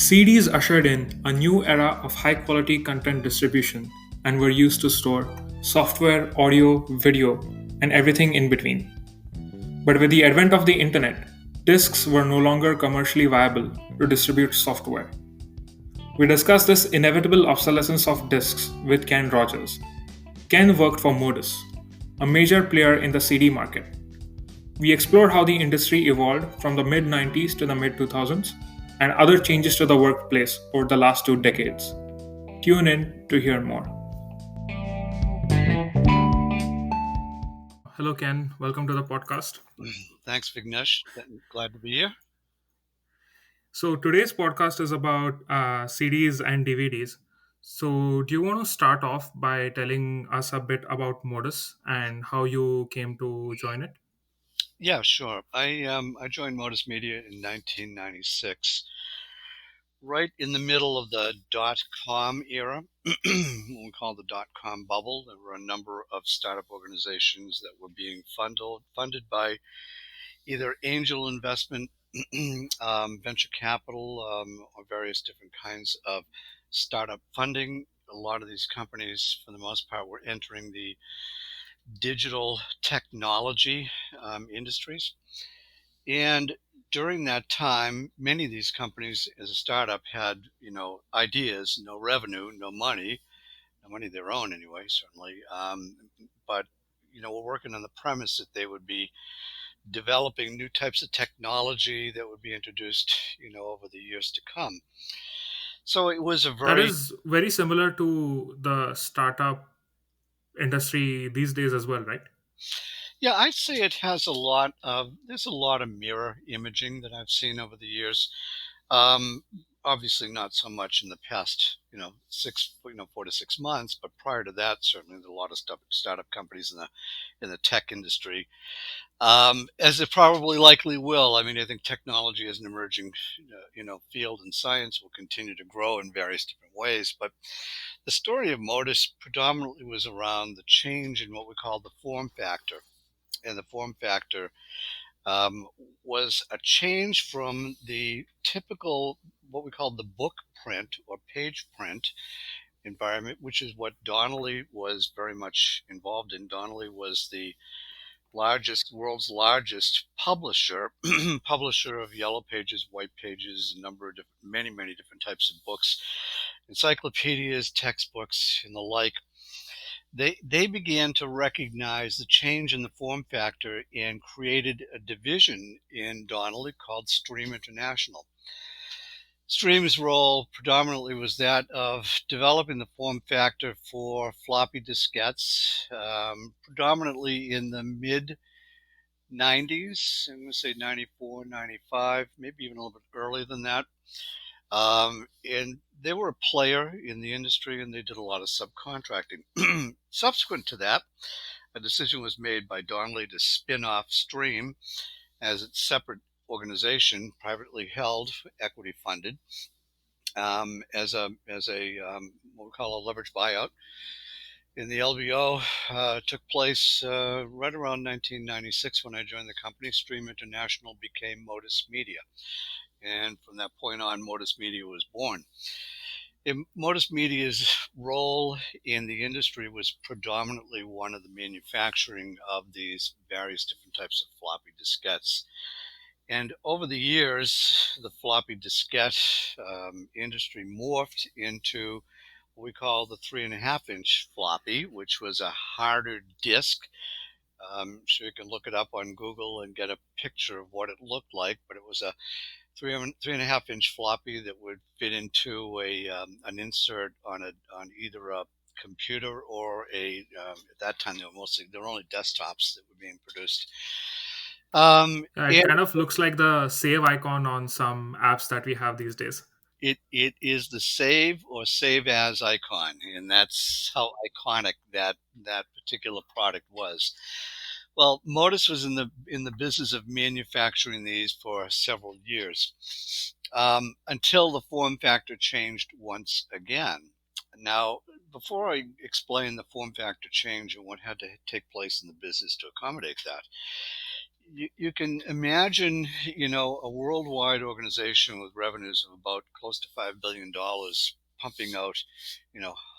CDs ushered in a new era of high quality content distribution and were used to store software, audio, video, and everything in between. But with the advent of the internet, discs were no longer commercially viable to distribute software. We discussed this inevitable obsolescence of discs with Ken Rogers. Ken worked for Modus, a major player in the CD market. We explored how the industry evolved from the mid 90s to the mid 2000s and other changes to the workplace over the last 2 decades. Tune in to hear more. Hello, Ken. Welcome to the podcast. Thanks, Vignesh. Glad to be here. So, today's podcast is about CDs and DVDs. So, do you want to start off by telling us a bit about Modus and how you came to join it? Yeah, sure. I joined Modus Media in 1996, right in the middle of the .com era, what we call the .com bubble. There were a number of startup organizations that were being funded by either angel investment, venture capital, or various different kinds of startup funding. A lot of these companies, for the most part, were entering the digital technology industries. And during that time, many of these companies, as a startup, had ideas, no revenue, no money of their own anyway, certainly. But we're working on the premise that they would be developing new types of technology that would be introduced, over the years to come. So it was a That very is very similar to the startup industry these days as well, right? Yeah, I'd say it has there's a lot of mirror imaging that I've seen over the years. Um, Obviously not so much in the past, 4 to 6 months, but prior to that, certainly there's a lot of stuff, startup companies in the tech industry, as it probably likely will. I mean, I think technology as an emerging, field in science will continue to grow in various different ways. But the story of Modus predominantly was around the change in what we call the form factor, and the form factor um, was a change from the typical, what we call the book print or page print environment, which is what Donnelly was very much involved in. Donnelly was the world's largest publisher, publisher of yellow pages, white pages, a number of different, many different types of books, encyclopedias, textbooks, and the like. They began to recognize the change in the form factor and created a division in Donnelly called Stream International. Stream's role predominantly was that of developing the form factor for floppy diskettes, predominantly in the mid 90s. I'm going to say 94, 95, maybe even a little bit earlier than that. And they were a player in the industry, and they did a lot of subcontracting. Subsequent to that, a decision was made by Donnelly to spin off Stream as its separate organization, privately held, equity funded, as a what we call a leverage buyout. And the LBO took place right around 1996 when I joined the company. Stream International became Modus Media. And from that point on, Modus Media was born. Modus Media's role in the industry was predominantly one of the manufacturing of these various different types of floppy diskettes. And over the years, the floppy diskette industry morphed into what we call the 3.5-inch floppy, which was a harder disk. So you can look it up on Google and get a picture of what it looked like, but it was a 3.5-inch floppy that would fit into an insert on either a computer or at that time they were only desktops that were being produced. It And kind of looks like the save icon on some apps that we have these days. it is the save or save as icon, and that's how iconic that particular product was. Well, Modus was in the business of manufacturing these for several years, until the form factor changed once again. Now, before I explain the form factor change and what had to take place in the business to accommodate that, you can imagine, a worldwide organization with revenues of about close to $5 billion pumping out,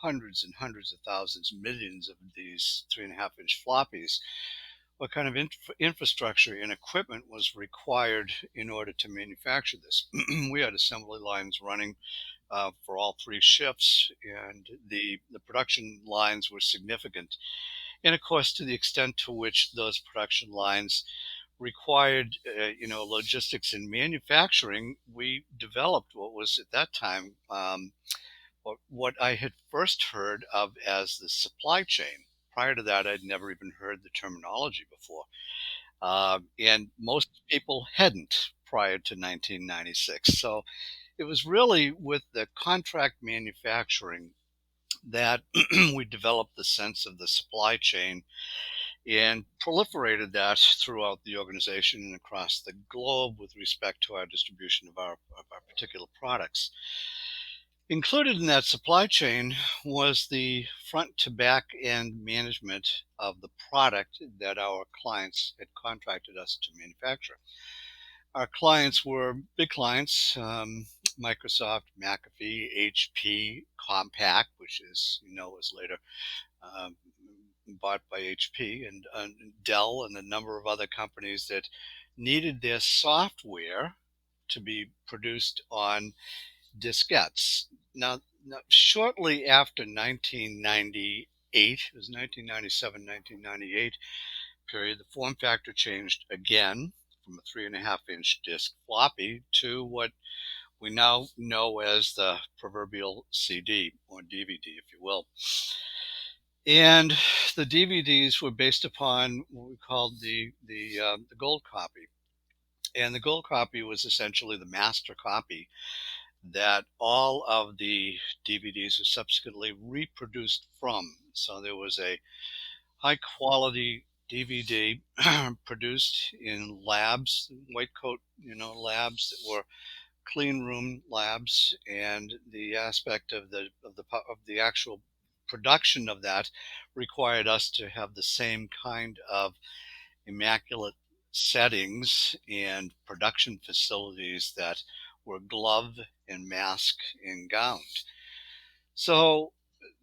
hundreds and hundreds of thousands, millions of these 3.5-inch floppies. What kind of infrastructure and equipment was required in order to manufacture this? We had assembly lines running for all three shifts, and the production lines were significant. And of course, to the extent to which those production lines required, logistics and manufacturing, we developed what was at that time what I had first heard of as the supply chain. Prior to that, I'd never even heard the terminology before, and most people hadn't prior to 1996. So it was really with the contract manufacturing that we developed the sense of the supply chain and proliferated that throughout the organization and across the globe with respect to our distribution of our particular products. Included in that supply chain was the front to back end management of the product that our clients had contracted us to manufacture. Our clients were big clients: Microsoft, McAfee, HP, Compaq, which was later um, bought by HP, and Dell, and a number of other companies that needed their software to be produced on diskettes. Now, shortly after 1998, it was 1997, 1998 period, the form factor changed again from a 3.5-inch disk floppy to what we now know as the proverbial CD or DVD, if you will. And the DVDs were based upon what we called the gold copy. And the gold copy was essentially the master copy that all of the DVDs were subsequently reproduced from. So there was a high quality DVD produced in labs, white coat, labs that were clean room labs, and the aspect of the actual production of that required us to have the same kind of immaculate settings and production facilities that were gloved and masked and gowned. So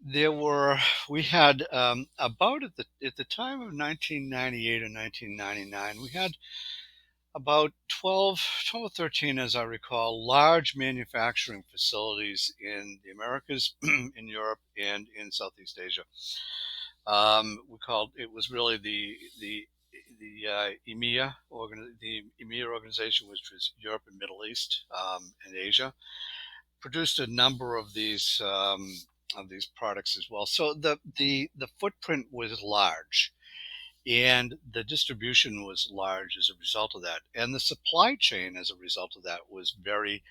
there were we had about at the time of 1998 or 1999, we had about 12 or 13, as I recall, large manufacturing facilities in the Americas, in Europe, and in Southeast Asia. We called it was really the EMEA organization, which was Europe and Middle East, and Asia, produced a number of these products as well. So the footprint was large, and the distribution was large as a result of that, and the supply chain as a result of that was very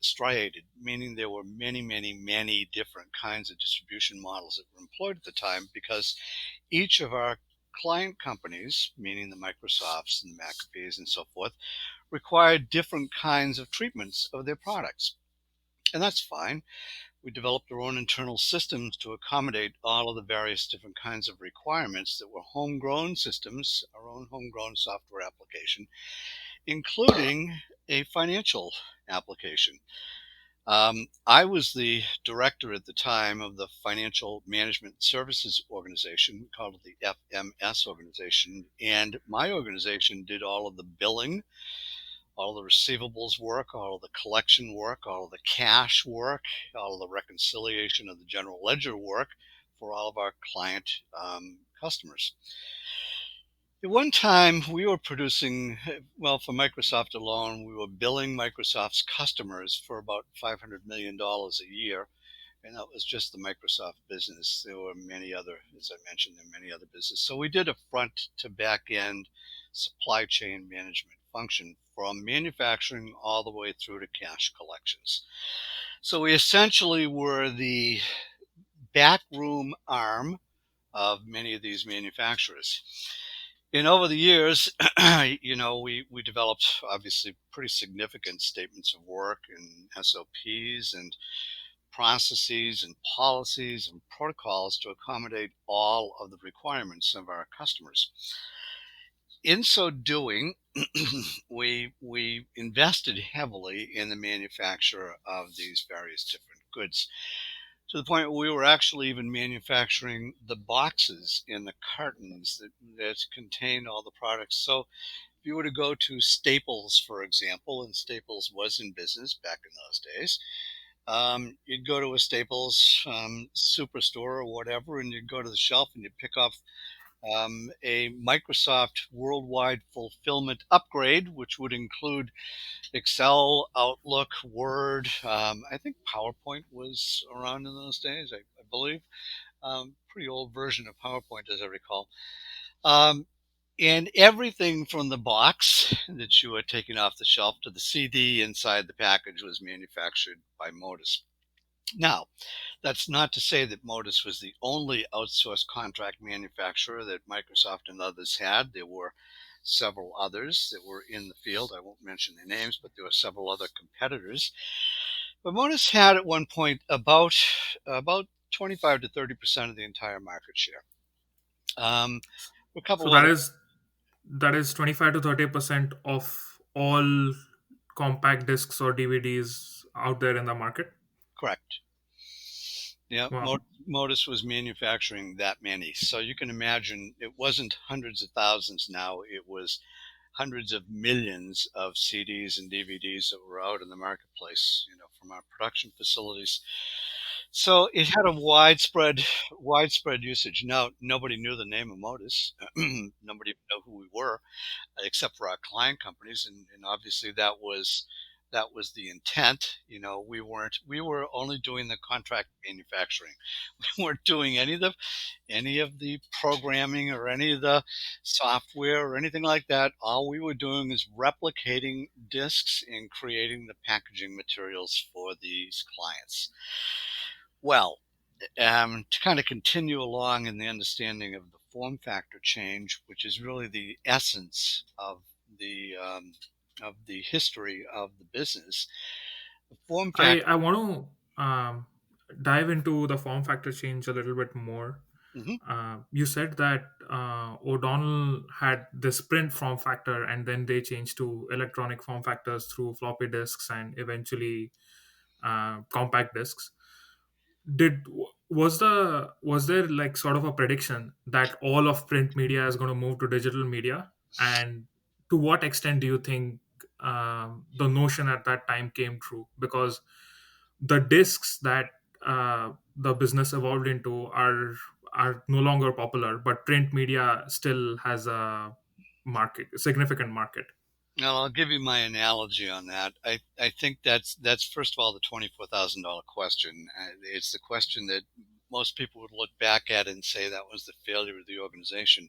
striated, meaning there were many, many, many different kinds of distribution models that were employed at the time, because each of our client companies, meaning the Microsofts and the McAfees and so forth, required different kinds of treatments of their products. And that's fine. We developed our own internal systems to accommodate all of the various different kinds of requirements that were homegrown systems, our own homegrown software application, including a financial application. I was the director at the time of the Financial Management Services Organization, called the FMS organization, and my organization did all of the billing, all of the receivables work, all of the collection work, all of the cash work, all of the reconciliation of the general ledger work for all of our client customers. At one time, we were producing, well, for Microsoft alone, we were billing Microsoft's customers for about $500 million a year. And that was just the Microsoft business. There were many other, as I mentioned, there were many other businesses. So we did a front to back end supply chain management function from manufacturing all the way through to cash collections. So we essentially were the backroom arm of many of these manufacturers. And over the years, we developed obviously pretty significant statements of work and SOPs and processes and policies and protocols to accommodate all of the requirements of our customers. In so doing, we invested heavily in the manufacture of these various different goods, to the point where we were actually even manufacturing the boxes in the cartons that contained all the products. So if you were to go to Staples, for example, and Staples was in business back in those days, you'd go to a Staples superstore or whatever, and you'd go to the shelf and you'd pick up a Microsoft worldwide fulfillment upgrade, which would include Excel, Outlook, Word. I think PowerPoint was around in those days, I believe. Pretty old version of PowerPoint, as I recall. Um, and everything from the box that you had taken off the shelf to the CD inside the package was manufactured by Modus. Now, that's not to say that Modus was the only outsourced contract manufacturer that Microsoft and others had. There were several others that were in the field. I won't mention their names, but there were several other competitors. But Modus had at one point about 25 to 30% of the entire market share. Um, a So couple that other is 25 to 30% of all compact discs or DVDs out there in the market. correct. Yeah, Wow. Modus was manufacturing that many. So you can imagine it wasn't hundreds of thousands now, it was hundreds of millions of CDs and DVDs that were out in the marketplace, from our production facilities. So it had a widespread usage. Now, nobody knew the name of Modus. Nobody knew who we were, except for our client companies, and obviously that was the intent. We were only doing the contract manufacturing. We weren't doing any of the programming or any of the software or anything like that. All we were doing is replicating disks and creating the packaging materials for these clients. Well, to kind of continue along in the understanding of the form factor change, which is really the essence of the history of the business, the form I factor. I want to dive into the form factor change a little bit more. Mhm. You said that O'Donnell had this print form factor, and then they changed to electronic form factors through floppy disks and eventually compact disks. Did was there like sort of a prediction that all of print media is going to move to digital media, and to what extent do you think the notion at that time came true? Because the discs that the business evolved into are no longer popular, but print media still has a significant market. Now, I'll give you my analogy on that. I think that's first of all the $24,000 question. It's the question that most people would look back at and say that was the failure of the organization.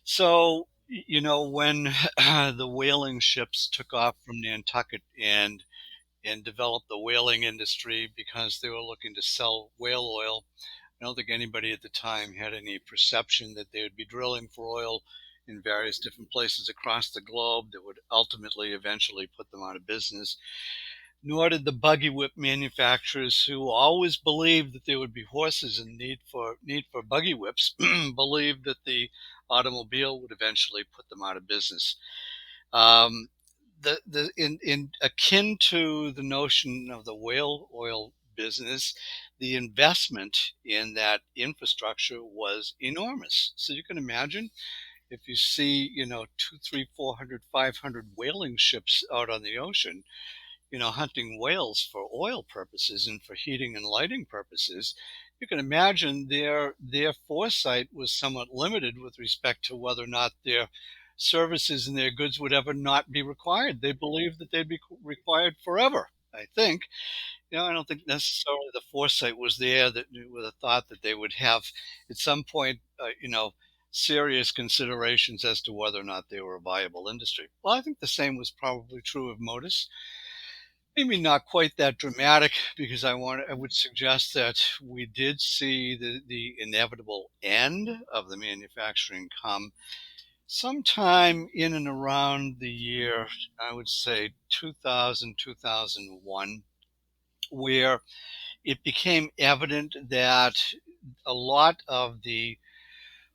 So, when the whaling ships took off from Nantucket and developed the whaling industry because they were looking to sell whale oil, I don't think anybody at the time had any perception that they would be drilling for oil in various different places across the globe that would ultimately eventually put them out of business. Nor did the buggy whip manufacturers, who always believed that there would be horses in need for buggy whips, believed that the automobile would eventually put them out of business. Um, in akin to the notion of the whale oil business, the investment in that infrastructure was enormous. So you can imagine if you see, two, three, 400, 500 whaling ships out on the ocean, hunting whales for oil purposes and for heating and lighting purposes, you can imagine their foresight was somewhat limited with respect to whether or not their services and their goods would ever not be required. They believed that they'd be required forever. I think, I don't think necessarily the foresight was there that with a thought that they would have at some point, serious considerations as to whether or not they were a viable industry. Well, I think the same was probably true of Modus. Maybe not quite that dramatic, because I would suggest that we did see the inevitable end of the manufacturing come sometime in and around the year, I would say 2000, 2001, where it became evident that a lot of the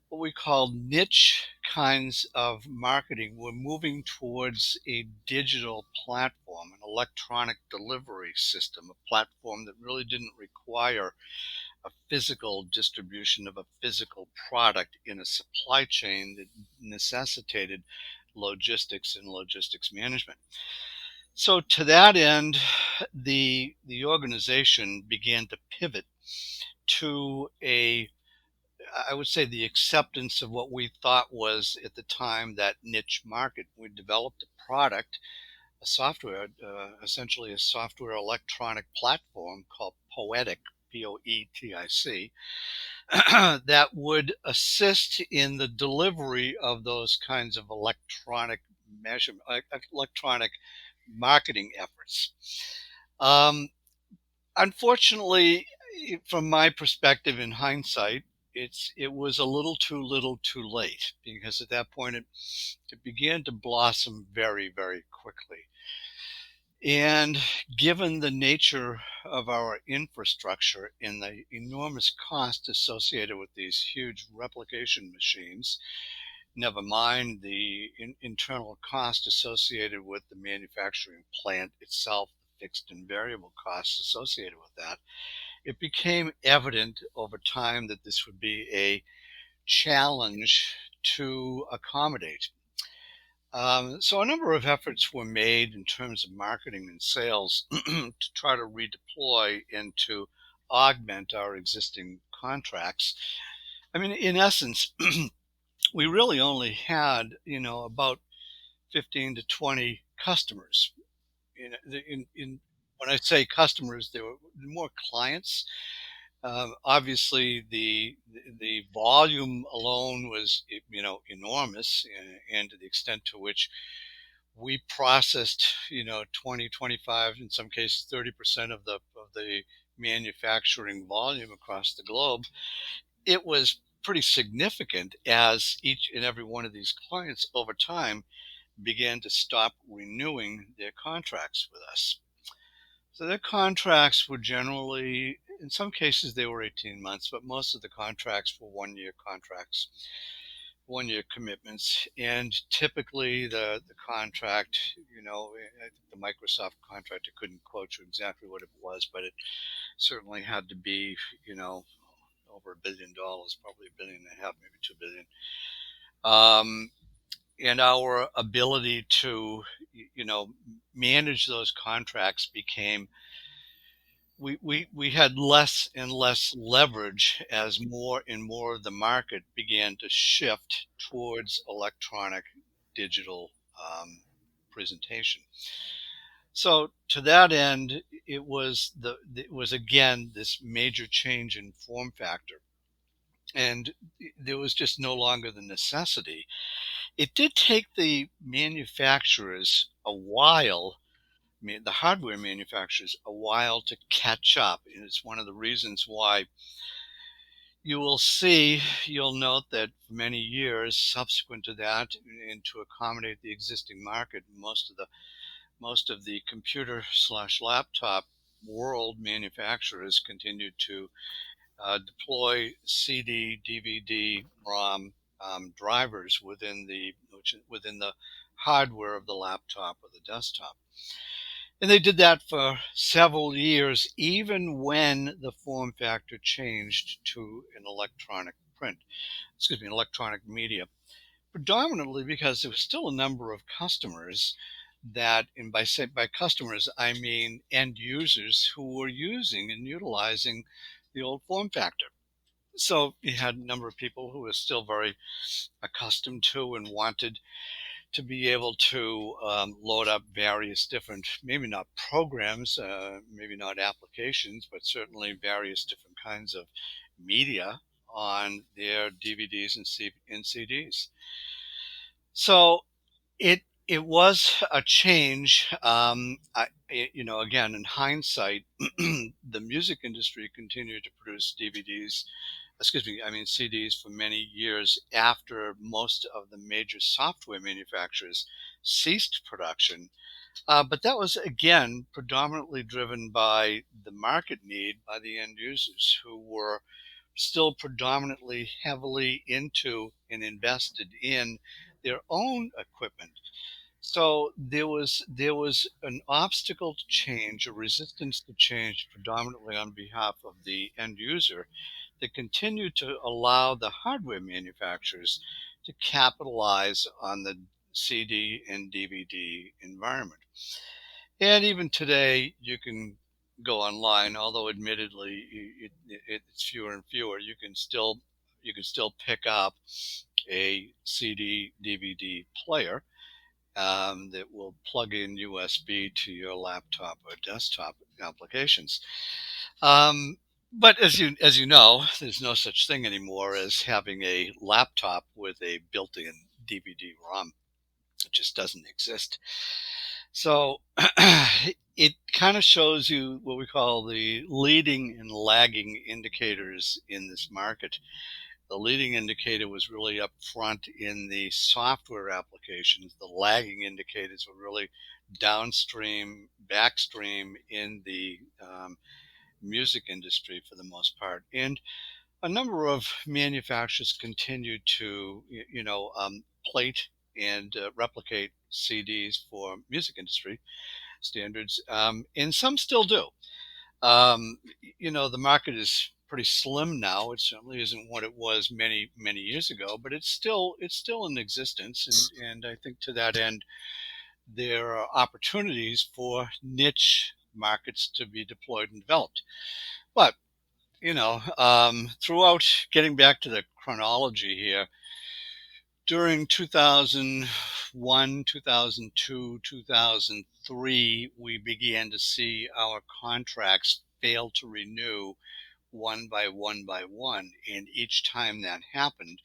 what we call niche kinds of marketing were moving towards a digital platform, an electronic delivery system, a platform that really didn't require a physical distribution of a physical product in a supply chain that necessitated logistics and logistics management. So to that end, the organization began to pivot to a, I would say, the acceptance of what we thought was at the time that niche market. We developed a product, a software, essentially a software electronic platform called Poetic, Poetic, that would assist in the delivery of those kinds of electronic measurement, electronic marketing efforts. Um, Unfortunately, from my perspective in hindsight, it was a little too late, because at that point it began to blossom very, very quickly. And given the nature of our infrastructure and the enormous cost associated with these huge replication machines, never mind the internal cost associated with the manufacturing plant itself, the fixed and variable costs associated with that, it became evident over time that this would be a challenge to accommodate. So a number of efforts were made in terms of marketing and sales to try to redeploy and to augment our existing contracts. I mean, in essence, we really only had, about 15 to 20 customers. When I say customers, there were more clients. Obviously, the volume alone was, enormous, and to the extent to which we processed, 20, 25, in some cases 30% of the manufacturing volume across the globe. It was pretty significant, as each and every one of these clients over time began to stop renewing their contracts with us. So their contracts were generally, in some cases, they were 18 months, but most of the contracts were 1 year contracts, 1 year commitments. And typically the contract, I think the Microsoft contract, I couldn't quote you exactly what it was, but it certainly had to be, over $1 billion, probably a billion and a half, maybe 2 billion. And our ability to, manage those contracts became, we had less and less leverage as more and more of the market began to shift towards electronic digital presentation. So to that end, it was again this major change in form factor, and there was just no longer the necessity. It did take the manufacturers a while, the hardware manufacturers, a while to catch up. And it's one of the reasons why you'll note that for many years subsequent to that, and to accommodate the existing market, most of the computer slash laptop world manufacturers continued to deploy CD, DVD, ROM drivers within the hardware of the laptop or the desktop. And they did that for several years, even when the form factor changed to an electronic media, predominantly because there was still a number of customers that, and by customers, I mean end users who were using and utilizing the old form factor. So you had a number of people who were still very accustomed to and wanted to be able to load up various different, maybe not programs, maybe not applications, but certainly various different kinds of media on their DVDs and CDs. So it was a change. Again, in hindsight, the music industry continued to produce CDs for many years after most of the major software manufacturers ceased production. But that was, again, predominantly driven by the market need by the end users, who were still predominantly heavily into and invested in their own equipment. So there was an obstacle to change, a resistance to change, predominantly on behalf of the end user, that continued to allow the hardware manufacturers to capitalize on the CD and DVD environment. And even today, you can go online, although admittedly it's fewer and fewer. You can still pick up a CD DVD player that will plug in USB to your laptop or desktop applications. Um, but as you know, there's no such thing anymore as having a laptop with a built-in DVD-ROM. It just doesn't exist. So it kind of shows you what we call the leading and lagging indicators in this market. The leading indicator was really up front in the software applications. The lagging indicators were really downstream, backstream in the music industry for the most part. And a number of manufacturers continue to, plate and replicate CDs for music industry standards, and some still do. Um, the market is pretty slim now. It certainly isn't what it was many many years ago, but it's still in existence, and I think to that end, there are opportunities for niche markets to be deployed and developed. But throughout, getting back to the chronology here, during 2001, 2002, 2003, we began to see our contracts fail to renew one by one by one. And each time that happened,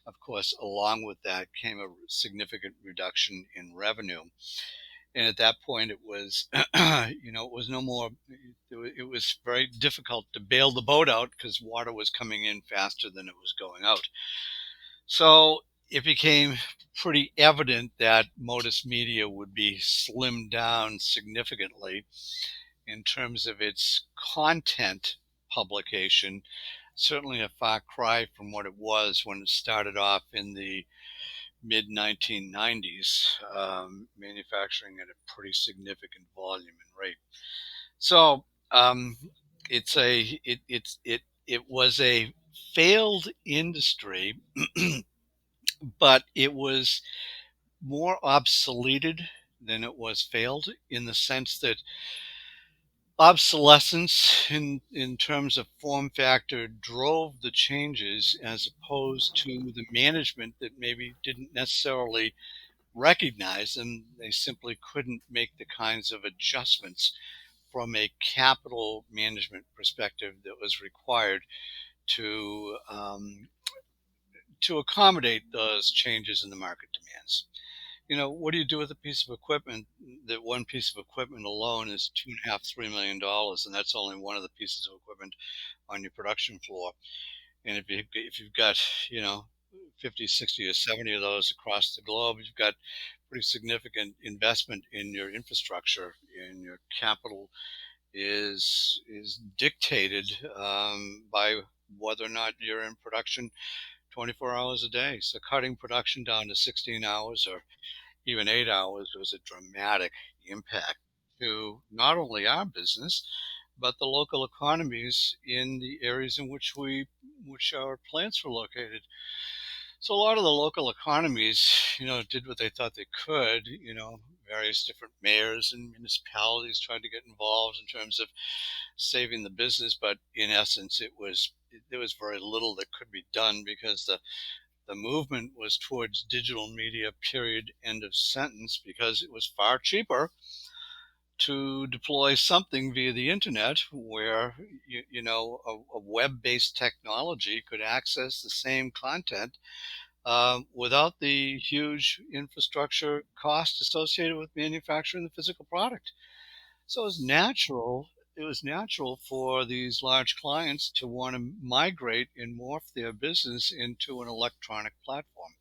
of course, along with that came a significant reduction in revenue. And at that point, it was, it was no more, it was very difficult to bail the boat out because water was coming in faster than it was going out. So it became pretty evident that Modus Media would be slimmed down significantly in terms of its content publication. Certainly a far cry from what it was when it started off in the mid 1990s, manufacturing at a pretty significant volume and rate. So it's a it was a failed industry, but it was more obsoleted than it was failed, in the sense that obsolescence in terms of form factor drove the changes, as opposed to the management that maybe didn't necessarily recognize them. They simply couldn't make the kinds of adjustments from a capital management perspective that was required to to accommodate those changes in the market demands. What do you do with a piece of equipment? That one piece of equipment alone is $2.5–3 million, and that's only one of the pieces of equipment on your production floor. And if you've got, 50, 60, or 70 of those across the globe, you've got pretty significant investment in your infrastructure, and your capital is dictated by whether or not you're in production 24 hours a day. So cutting production down to 16 hours or even 8 hours was a dramatic impact to not only our business, but the local economies in the areas in which our plants were located. So a lot of the local economies, did what they thought they could. Various different mayors and municipalities tried to get involved in terms of saving the business, but in essence, there was very little that could be done, because the movement was towards digital media, period, end of sentence, because it was far cheaper to deploy something via the internet, where a web-based technology could access the same content without the huge infrastructure cost associated with manufacturing the physical product. So it was natural for these large clients to want to migrate and morph their business into an electronic platform.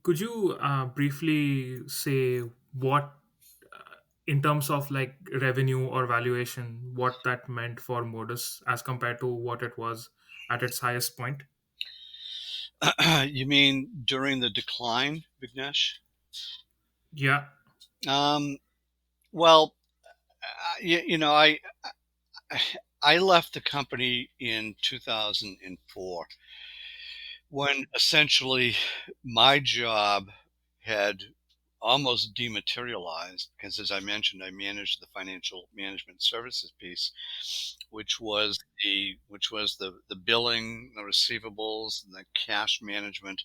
Could you briefly say what, in terms of like revenue or valuation, what that meant for Modus as compared to what it was at its highest point? You mean during the decline, Vignesh? Yeah. Um, well, you know, I left the company in 2004 when essentially my job had almost dematerialized because, as I mentioned, I managed the financial management services piece, which was the billing, the receivables, and the cash management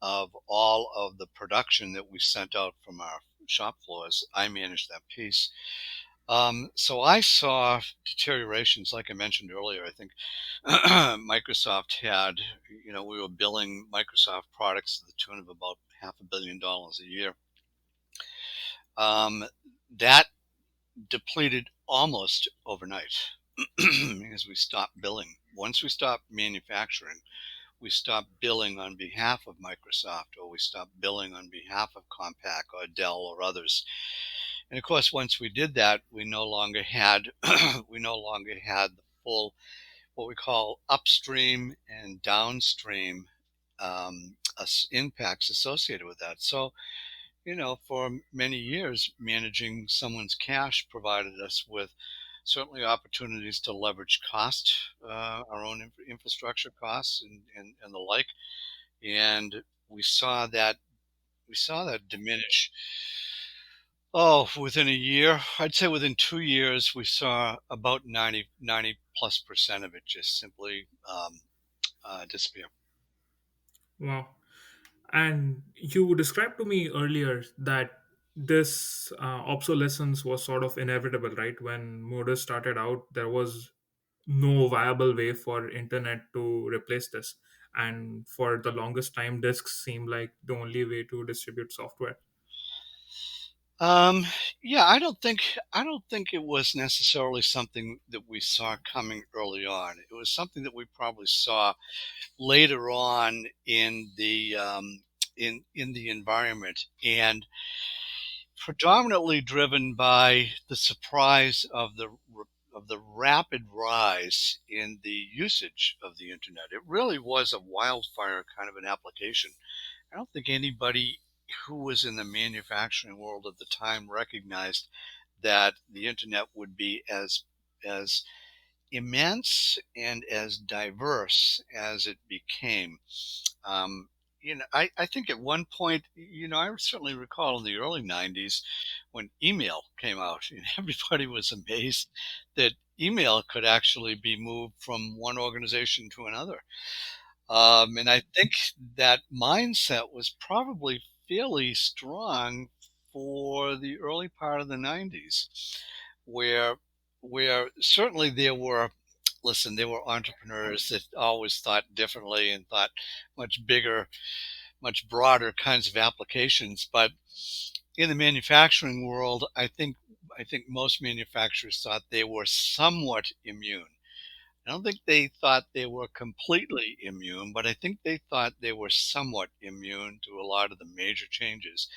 of all of the production that we sent out from our shop floors. I managed that piece. So I saw deteriorations, like I mentioned earlier. I think Microsoft had, we were billing Microsoft products to the tune of about $500 million a year. Um, that depleted almost overnight because we stopped billing. Once we stopped manufacturing, we stopped billing on behalf of Microsoft, or we stopped billing on behalf of Compaq or Dell or others. And of course, once we did that, we no longer had we no longer had the full, what we call, upstream and downstream impacts associated with that. So, for many years, managing someone's cash provided us with certainly opportunities to leverage cost, our own infrastructure costs, and the like. And we saw that we saw that diminish. Oh, within a year, I'd say within 2 years, we saw about 90+ percent of it just simply disappear. Wow. And you described to me earlier that this obsolescence was sort of inevitable, right? When Modus started out, there was no viable way for internet to replace this, and for the longest time, disks seemed like the only way to distribute software. Um, yeah, I don't think it was necessarily something that we saw coming early on. It was something that we probably saw later on in the environment, and predominantly driven by the surprise of the rapid rise in the usage of the internet. It really was a wildfire kind of an application. I don't think anybody who was in the manufacturing world at the time recognized that the internet would be as immense and as diverse as it became. Um, I think at one point, I certainly recall in the early 90s when email came out, and everybody was amazed that email could actually be moved from one organization to another. And I think that mindset was probably fairly strong for the early part of the 90s, where certainly there were entrepreneurs that always thought differently and thought much bigger, much broader kinds of applications. But in the manufacturing world, I think most manufacturers thought they were somewhat immune. I don't think they thought they were completely immune, but I think they thought they were somewhat immune to a lot of the major changes.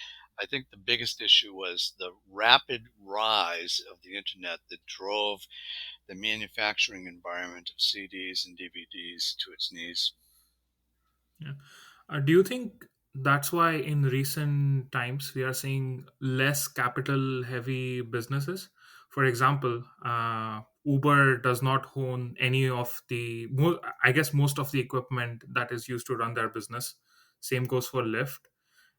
I think the biggest issue was the rapid rise of the internet that drove the manufacturing environment of CDs and DVDs to its knees. Yeah. Do you think that's why in recent times we are seeing less capital heavy businesses? For example, Uber does not own any of I guess most of the equipment that is used to run their business. Same goes for Lyft.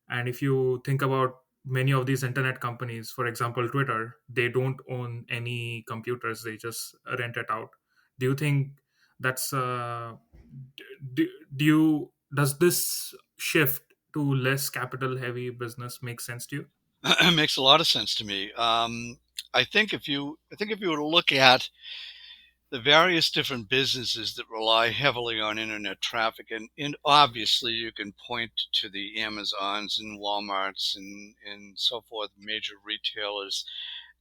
And if you think about many of these internet companies, for example, Twitter, they don't own any computers, they just rent it out. Do you think that's do you does this shift to less capital heavy business make sense to you? Makes a lot of sense to me. I think if you were to look at the various different businesses that rely heavily on internet traffic, and obviously you can point to the Amazons and Walmarts and so forth, major retailers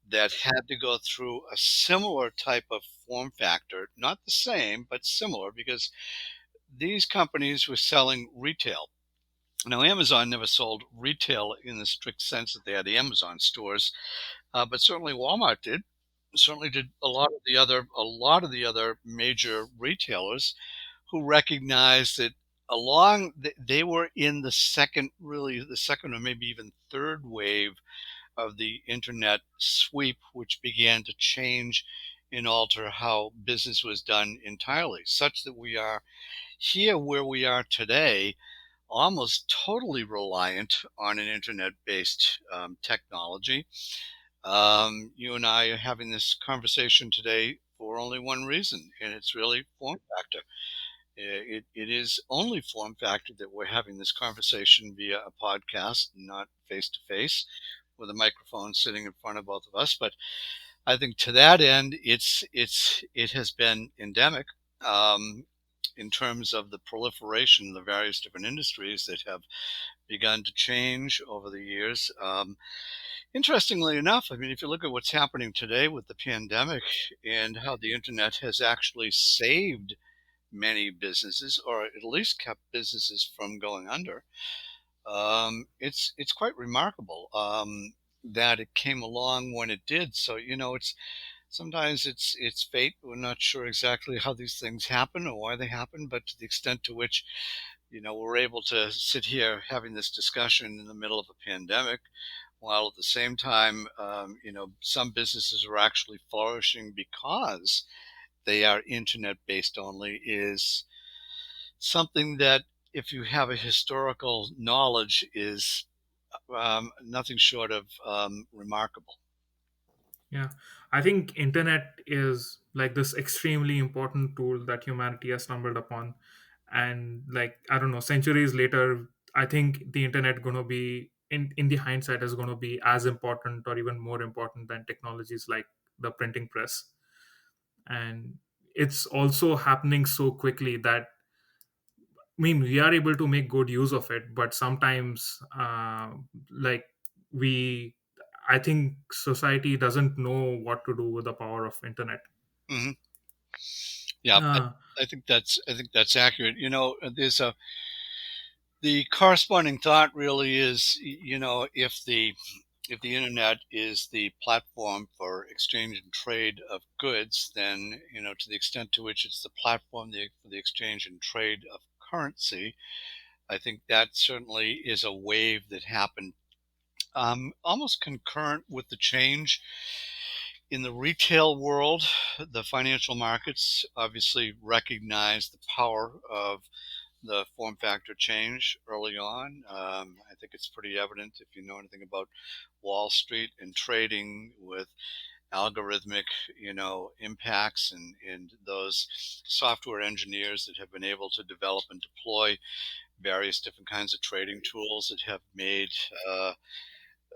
that had to go through a similar type of form factor, not the same, but similar, because these companies were selling retail. Now, Amazon never sold retail in the strict sense that they had the Amazon stores, but certainly Walmart did. Certainly did a lot of the other major retailers who recognized that they were in the second, really the second or maybe even third wave of the internet sweep, which began to change and alter how business was done entirely, such that we are here where we are today, almost totally reliant on an internet-based technology. You and I are having this conversation today for only one reason, and it's really form factor. It is only form factor that we're having this conversation via a podcast, not face to face, with a microphone sitting in front of both of us. But I think to that end, it has been endemic um, in terms of the proliferation of the various different industries that have begun to change over the years. Interestingly enough, I mean, if you look at what's happening today with the pandemic and how the internet has actually saved many businesses, or at least kept businesses from going under, it's quite remarkable that it came along when it did. So it's sometimes it's fate. We're not sure exactly how these things happen or why they happen, but to the extent to which we're able to sit here having this discussion in the middle of a pandemic, while at the same time, some businesses are actually flourishing because they are internet based only, is something that, if you have a historical knowledge, is nothing short of remarkable. Yeah, I think internet is like this extremely important tool that humanity has stumbled upon, and like I don't know, centuries later, I think the internet gonna be in the hindsight is gonna be as important or even more important than technologies like the printing press. And it's also happening so quickly that I mean we are able to make good use of it, but sometimes like we I think society doesn't know what to do with the power of internet. Hmm. Yeah, uh, I think that's accurate. There's a the corresponding thought really is, if the internet is the platform for exchange and trade of goods, then to the extent to which it's the platform for the exchange and trade of currency, I think that certainly is a wave that happened almost concurrent with the change in the retail world. The financial markets obviously recognize the power of the form factor change early on. I think it's pretty evident if you know anything about Wall Street and trading with algorithmic, impacts, and those software engineers that have been able to develop and deploy various different kinds of trading tools that have made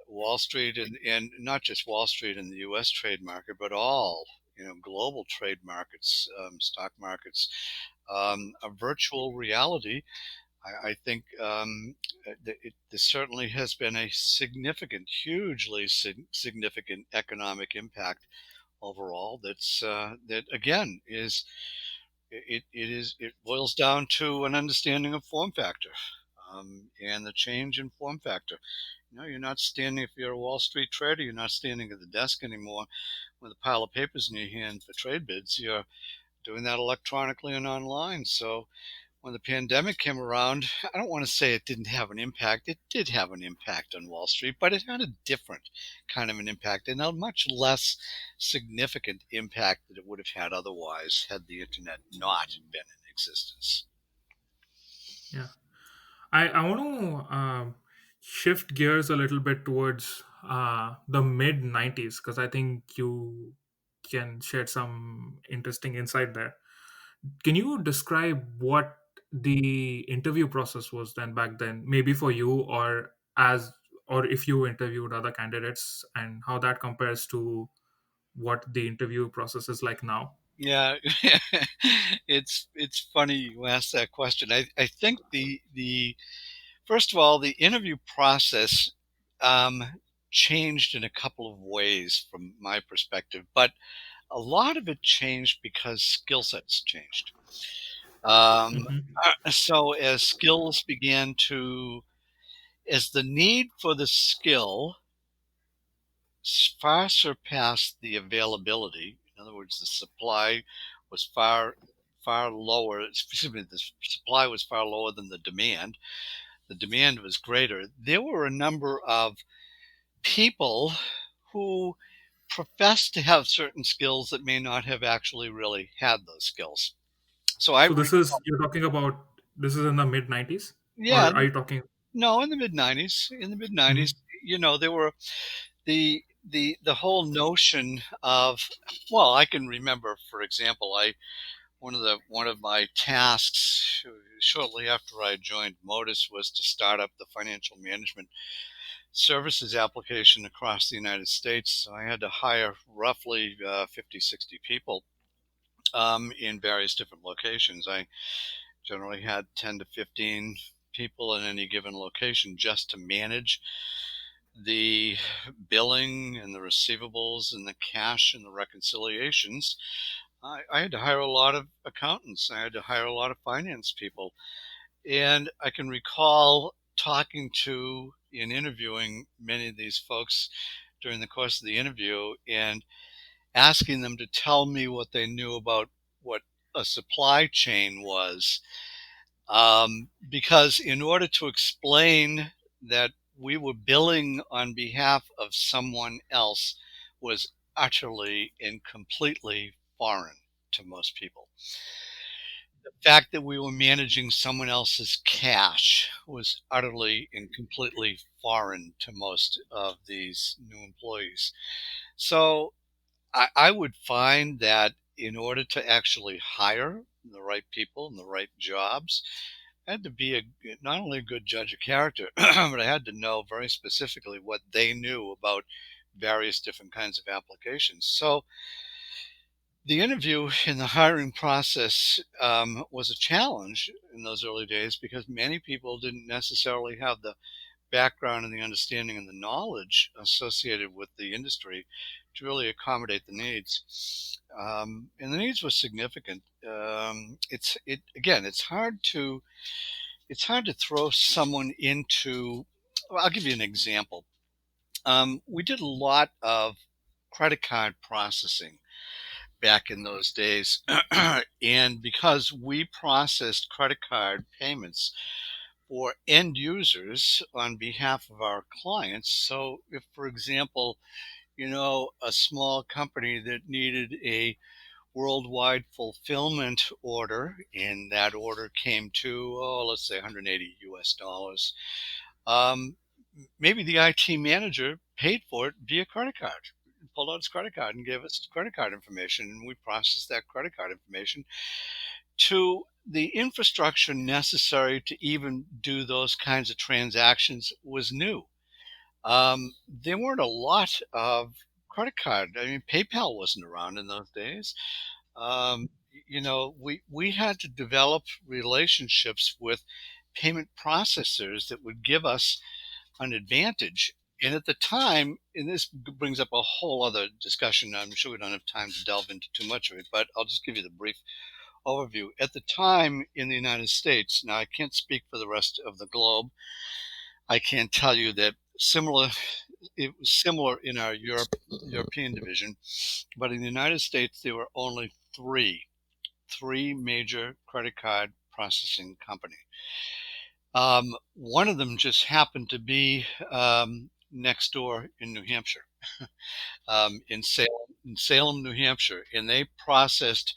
Wall Street, and not just Wall Street and the U.S. trade market, but all global trade markets, stock markets, a virtual reality. I think this certainly has been a significant, hugely significant economic impact overall. That again it boils down to an understanding of form factor, and the change in form factor. You're not standing, if you're a Wall Street trader, you're not standing at the desk anymore with a pile of papers in your hand for trade bids. You're doing that electronically and online. So when the pandemic came around, I don't want to say it didn't have an impact. It did have an impact on Wall Street, but it had a different kind of an impact, and a much less significant impact that it would have had otherwise had the internet not been in existence. yeah, I want to shift gears a little bit towards the mid 90s because I think you can shed some interesting insight there. Can you describe what the interview process was then back then, maybe for you or if you interviewed other candidates, and how that compares to what the interview process is like now? Yeah, it's funny you asked that question. I think the first of all, the interview process um, changed in a couple of ways from my perspective, but a lot of it changed because skill sets changed. Um, Hmm. so as the need for the skill far surpassed the availability. In other words, the supply was far lower. Excuse me, the supply was far lower than the demand. The demand was greater. There were a number of people who profess to have certain skills that may not have actually really had those skills. So I, So this is you're talking about this is in the mid 90s, yeah, or are you talking? no, in the mid '90s, Mhm. there were the whole notion of, well, I can remember, for example, I one of my tasks shortly after I joined Modus was to start up the financial management services application across the United States. So I had to hire roughly 50, 60 people in various different locations. I generally had 10 to 15 people in any given location just to manage the billing and the receivables and the cash and the reconciliations. I had to hire a lot of accountants. I had to hire a lot of finance people. And I can recall talking to and interviewing many of these folks during the course of the interview and asking them to tell me what they knew about what a supply chain was. Because in order to explain that we were billing on behalf of someone else was utterly and completely foreign to most people. The fact that we were managing someone else's cash was utterly and completely foreign to most of these new employees. So I would find that in order to actually hire the right people and the right jobs, I had to be not only a good judge of character, but I had to know very specifically what they knew about various different kinds of applications. So the interview in the hiring process was a challenge in those early days because many people didn't necessarily have the background and the understanding and the knowledge associated with the industry to really accommodate the needs. And the needs were significant. It's hard to throw someone into. Well, I'll give you an example. We did a lot of credit card processing back in those days. And because we processed credit card payments for end users on behalf of our clients. So if, for example, a small company that needed a worldwide fulfillment order and that order came to, oh, let's say 180 US dollars, um, maybe the IT manager paid for it via credit card, pulled out his credit card and gave us credit card information, and we processed that credit card information to the infrastructure necessary to even do those kinds of transactions was new. There weren't a lot of credit card. I mean, PayPal wasn't around in those days. Um, we had to develop relationships with payment processors that would give us an advantage. And at the time, and this brings up a whole other discussion. I'm sure we don't have time to delve into too much of it, but I'll just give you the brief overview. At the time in the United States, now I can't speak for the rest of the globe. I can tell you that it was similar in our European division, but in the United States there were only three major credit card processing companies. One of them just happened to be next door in New Hampshire, in Salem, New Hampshire, and they processed.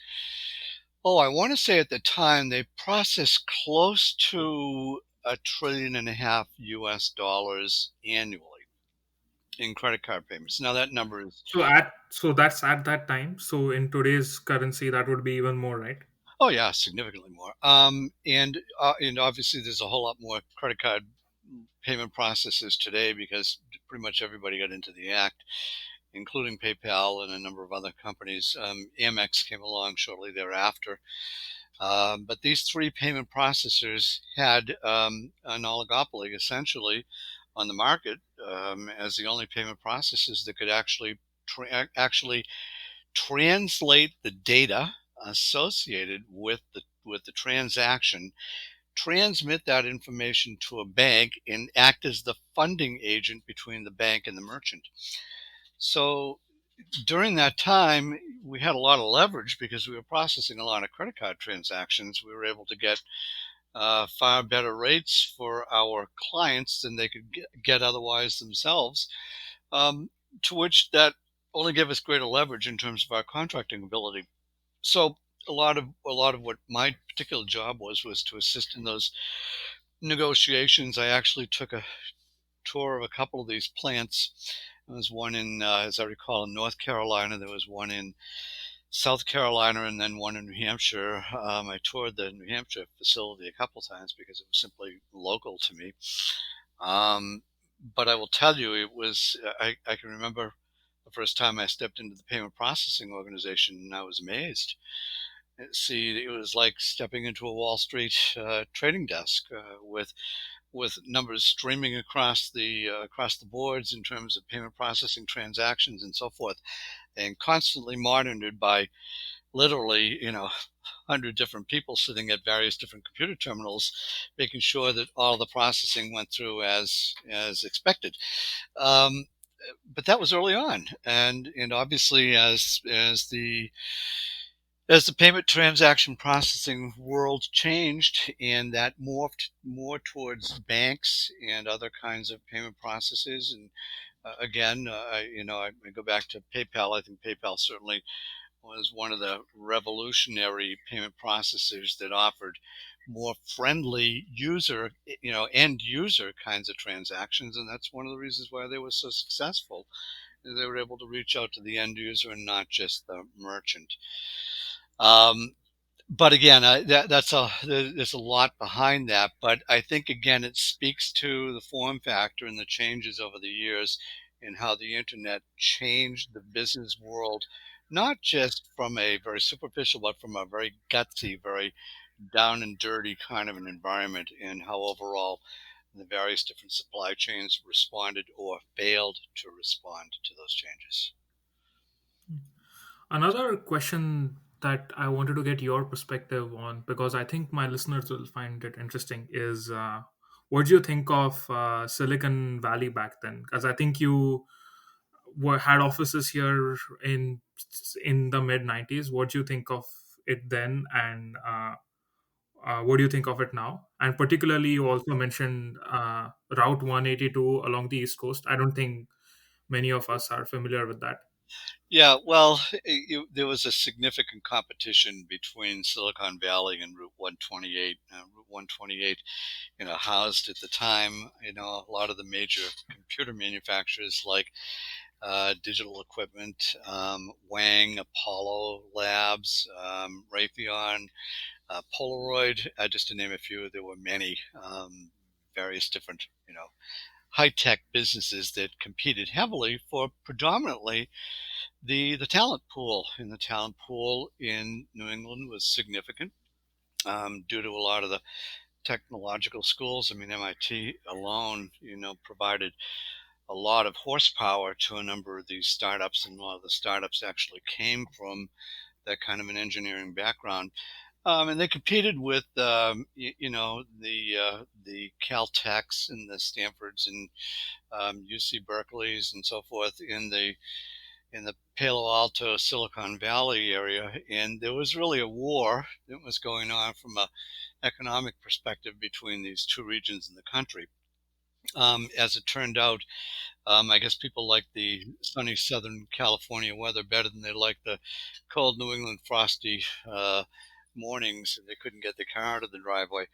Oh, I want to say at the time they processed close to $1.5 trillion US dollars annually in credit card payments. Now that number is, So that's at that time. So in today's currency, that would be even more, right? oh yeah, significantly more. And obviously there's a whole lot more credit card payment processes today because pretty much everybody got into the act, including PayPal and a number of other companies. Amex came along shortly thereafter. But these three payment processors had an oligopoly essentially on the market as the only payment processors that could actually translate the data associated with the transaction, transmit that information to a bank, and act as the funding agent between the bank and the merchant. So during that time, we had a lot of leverage because we were processing a lot of credit card transactions. We were able to get far better rates for our clients than they could get otherwise themselves, um, to which that only gave us greater leverage in terms of our contracting ability. So a lot of what my particular job was to assist in those negotiations. I actually took a tour of a couple of these plants. There was one in, as I recall, in North Carolina. There was one in South Carolina, and then one in New Hampshire. I toured the New Hampshire facility a couple times because it was simply local to me. Um, but I will tell you, it was, I can remember the first time I stepped into the payment processing organization, and I was amazed. See, it was like stepping into a Wall Street trading desk, with numbers streaming across the boards in terms of payment processing transactions and so forth, and constantly monitored by literally, 100 different people sitting at various different computer terminals, making sure that all the processing went through as expected. Um, but that was early on, and obviously as the payment transaction processing world changed and that morphed more towards banks and other kinds of payment processes, and again, I go back to PayPal. I think PayPal certainly was one of the revolutionary payment processors that offered more friendly user, end user kinds of transactions, and that's one of the reasons why they were so successful. They were able to reach out to the end user and not just the merchant. Um, but again, there's a lot behind that. But I think again, it speaks to the form factor and the changes over the years and how the internet changed the business world, not just from a very superficial, but from a very gutsy, very down and dirty kind of an environment, and how overall the various different supply chains responded or failed to respond to those changes. Another question that I wanted to get your perspective on, because I think my listeners will find it interesting, is what do you think of Silicon Valley back then? Because I think you had offices here in the mid '90s. What do you think of it then, and what do you think of it now? And particularly, you also mentioned Route 182 along the East Coast. I don't think many of us are familiar with that. Yeah, well, there was a significant competition between Silicon Valley and Route 128. Route 128, housed at the time, a lot of the major computer manufacturers like Digital Equipment, Wang, Apollo Labs, Raytheon, Polaroid, just to name a few. There were many, various different, high-tech businesses that competed heavily for predominantly the talent pool. And the talent pool in New England was significant, due to a lot of the technological schools. I mean, MIT alone, provided a lot of horsepower to a number of these startups, and a lot of the startups actually came from that kind of an engineering background. And they competed with, the Caltechs and the Stanfords and UC Berkeley's and so forth in the Palo Alto, Silicon Valley area, and there was really a war that was going on from a economic perspective between these two regions in the country. As it turned out, I guess people like the sunny Southern California weather better than they like the cold New England frosty mornings. They couldn't get the car out of the driveway.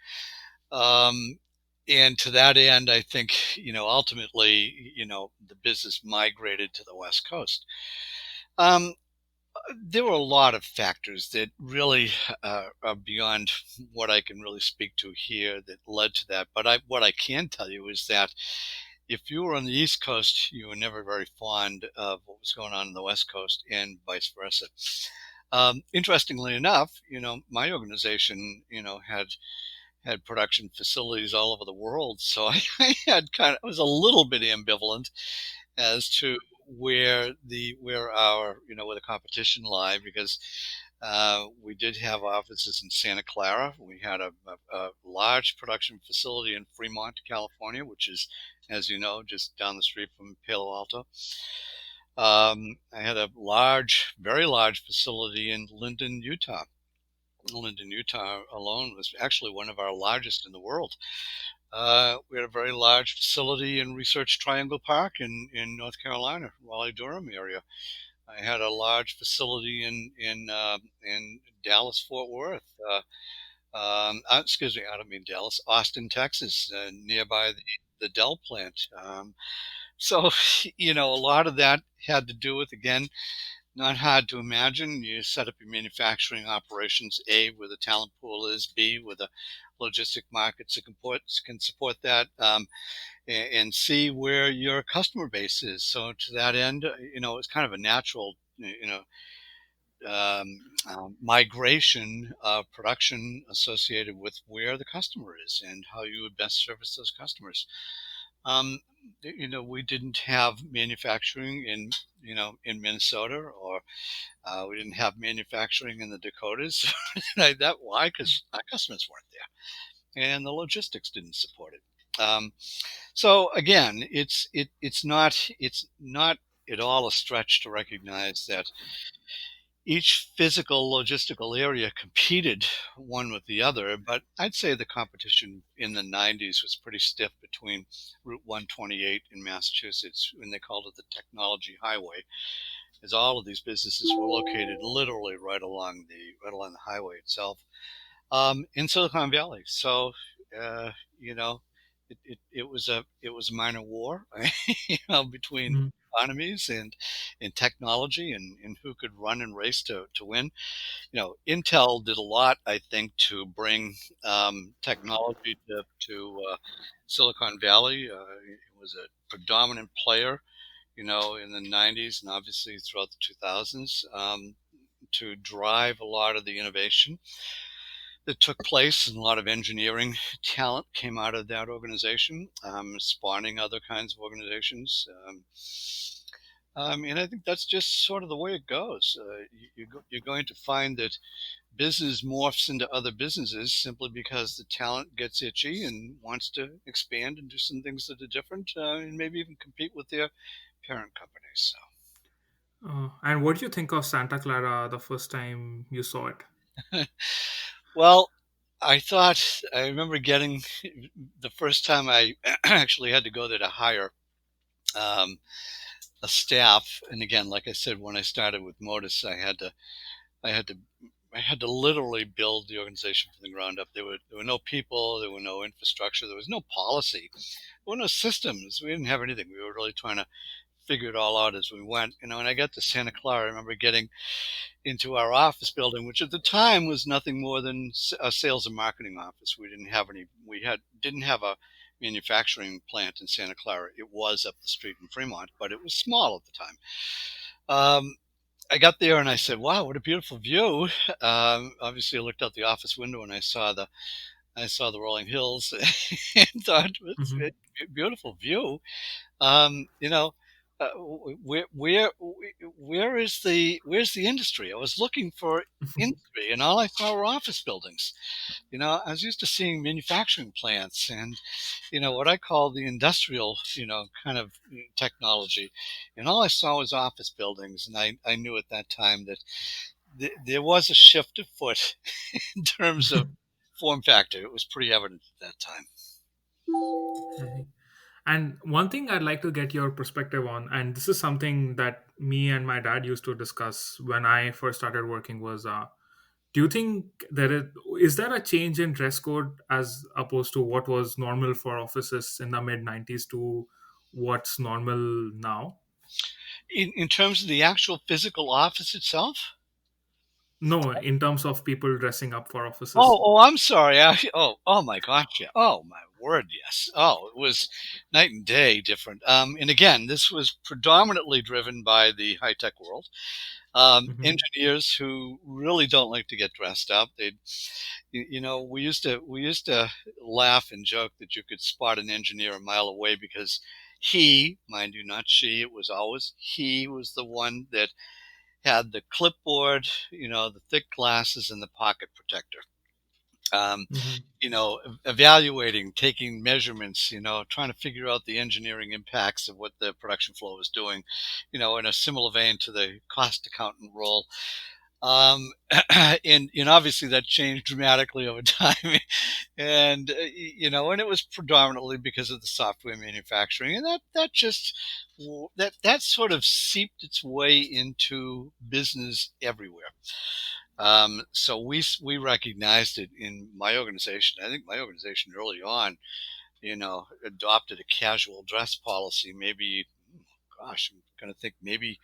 Um, and to that end, I think, ultimately, the business migrated to the West Coast. Um, there were a lot of factors that really are beyond what I can really speak to here that led to that. But what I can tell you is that if you were on the East Coast, you were never very fond of what was going on the West Coast, and vice versa. Interestingly enough, my organization, had production facilities all over the world, so I had I was a little bit ambivalent as to where the competition lie, because we did have offices in Santa Clara. We had a large production facility in Fremont, California, which is, as you know, just down the street from Palo Alto. I had a large, very large facility in Linden, Utah. Linden, Utah alone was actually one of our largest in the world. We had a very large facility in Research Triangle Park in North Carolina, Raleigh-Durham area. I had a large facility in Dallas Fort Worth. Excuse me, I don't mean Dallas, Austin, Texas, nearby the Dell plant. So, a lot of that had to do with, again, not hard to imagine. You set up your manufacturing operations, A, where the talent pool is, B, where the logistic markets can support that, and C, where your customer base is. So to that end, it's kind of a natural, migration of production associated with where the customer is and how you would best service those customers. Um, we didn't have manufacturing in Minnesota, or we didn't have manufacturing in the Dakotas. Like that. Why? Because our customers weren't there, and the logistics didn't support it. So again, it's not at all a stretch to recognize that each physical logistical area competed one with the other, but I'd say the competition in the 90s was pretty stiff between Route 128 in Massachusetts, when they called it the Technology Highway, as all of these businesses were located literally right along the highway itself, in Silicon Valley. So, uh, you know, it was a minor war, between Mm. economies and technology, and who could run and race to win. Intel did a lot, I think, to bring technology to Silicon Valley. It was a predominant player, in the 90s and obviously throughout the 2000s, to drive a lot of the innovation that took place, and a lot of engineering talent came out of that organization, spawning other kinds of organizations. And I think that's just sort of the way it goes. You're going to find that business morphs into other businesses simply because the talent gets itchy and wants to expand and do some things that are different, and maybe even compete with their parent companies. And what did you think of Santa Clara the first time you saw it? So, well, I remember getting the first time I actually had to go there to hire um, a staff. And again, like I said, when I started with Modus, I had to I had to literally build the organization from the ground up. There were no people, there were no infrastructure, there was no policy, there were no systems. We didn't have anything. We were really trying to figure it all out as we went. When I got to Santa Clara, I remember getting into our office building, which at the time was nothing more than a sales and marketing office. We didn't have any. Didn't have a manufacturing plant in Santa Clara. It was up the street in Fremont, but it was small at the time. I got there and I said, "Wow, what a beautiful view!" Obviously, I looked out the office window and I saw the rolling hills and thought, "It's Hmm. a beautiful view." Um, you know, where's the industry? I was looking for industry, and all I saw were office buildings. I was used to seeing manufacturing plants and what I call the industrial kind of technology, and all I saw was office buildings, and I knew at that time that there was a shift afoot in terms of form factor. It was pretty evident at that time. Okay. And one thing I'd like to get your perspective on, and this is something that me and my dad used to discuss when I first started working, was do you think there is a change in dress code as opposed to what was normal for offices in the mid 90s to what's normal now? In terms of the actual physical office itself. No, in terms of people dressing up for offices. Oh, I'm sorry. Oh my gosh. Yeah. Oh my word. Yes. Oh, it was night and day different. And again, this was predominantly driven by the high tech world. Hmm. Engineers who really don't like to get dressed up. We used to laugh and joke that you could spot an engineer a mile away because he, mind you, not she, it was always he was the one that had the clipboard, the thick glasses and the pocket protector. Um, Mhm. Evaluating, taking measurements, trying to figure out the engineering impacts of what the production flow is doing, in a similar vein to the cost accountant role. And obviously that changed dramatically over time. And it was predominantly because of the software manufacturing, and that sort of seeped its way into business everywhere. So we recognized it in my organization. I think my organization early on, adopted a casual dress policy. Maybe, gosh, I'm going to think maybe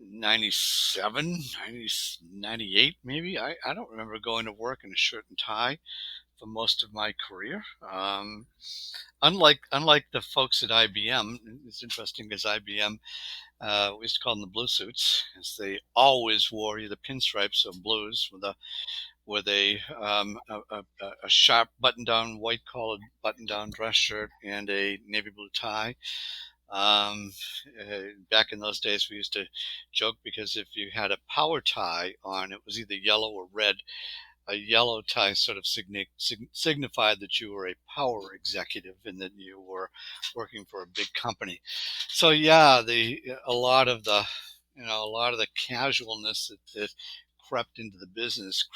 97, 90, 98, maybe. I don't remember going to work in a shirt and tie for most of my career. Unlike the folks at IBM, it's interesting because IBM, we used to call them the blue suits, as they always wore either pinstripes or blues with a sharp button-down, white-collared button-down dress shirt and a navy blue tie. Um, Back in those days, we used to joke because if you had a power tie on, it was either yellow or red. A yellow tie sort of signified that you were a power executive and that you were working for a big company. So yeah, the a lot of the casualness that crept into the business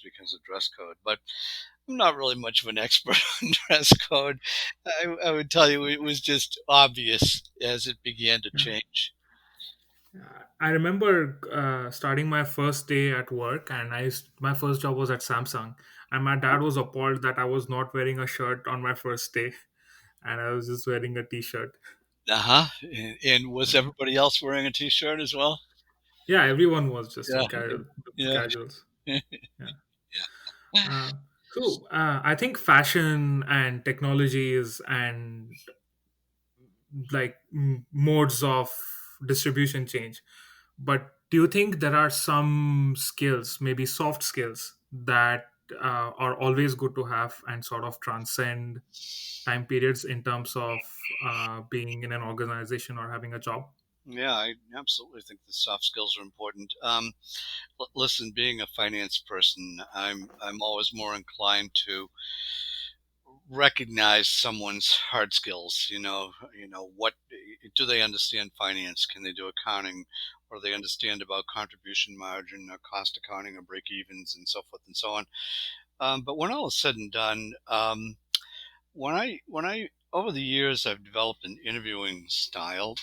because of dress code. But I'm not really much of an expert on dress code. I would tell you it was just obvious as it began to Yeah. change. I remember starting my first day at work, and my first job was at Samsung, and my dad was appalled that I was not wearing a shirt on my first day, and I was just wearing a t-shirt. Uh-huh. And was Yeah, everybody else wearing a t-shirt as well? yeah, everyone was just Yeah. in Yeah. casuals. Yeah. Yeah. Uh, I think fashion and technologies and like modes of distribution change. But do you think there are some skills, maybe soft skills, that are always good to have and sort of transcend time periods in terms of being in an organization or having a job? Yeah, I absolutely think the soft skills are important. Listen, being a finance person, I'm always more inclined to recognize someone's hard skills. What do they understand finance? Can they do accounting? Or they understand about contribution margin or cost accounting or break evens and so forth and so on. But when all is said and done, when I over the years I've developed an interviewing style.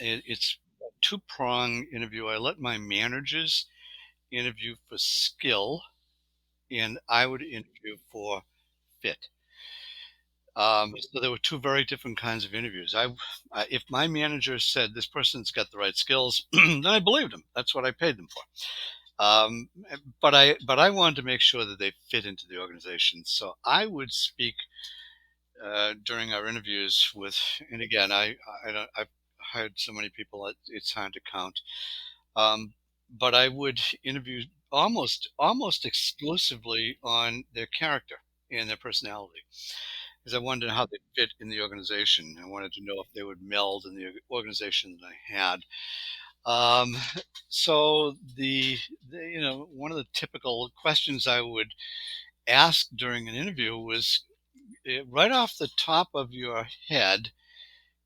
It's a two-prong interview. I let my managers interview for skill, and I would interview for fit. So there were two very different kinds of interviews. If my manager said this person's got the right skills, then I believed them. That's what I paid them for. Um, but I wanted to make sure that they fit into the organization. So I would speak during our interviews with, and again, I've hired so many people it's hard to count. Um, but I would interview almost exclusively on their character and their personality, because I wanted to know how they fit in the organization. I wanted to know if they would meld in the organization that I had. Um, so one of the typical questions I would ask during an interview was, right off the top of your head,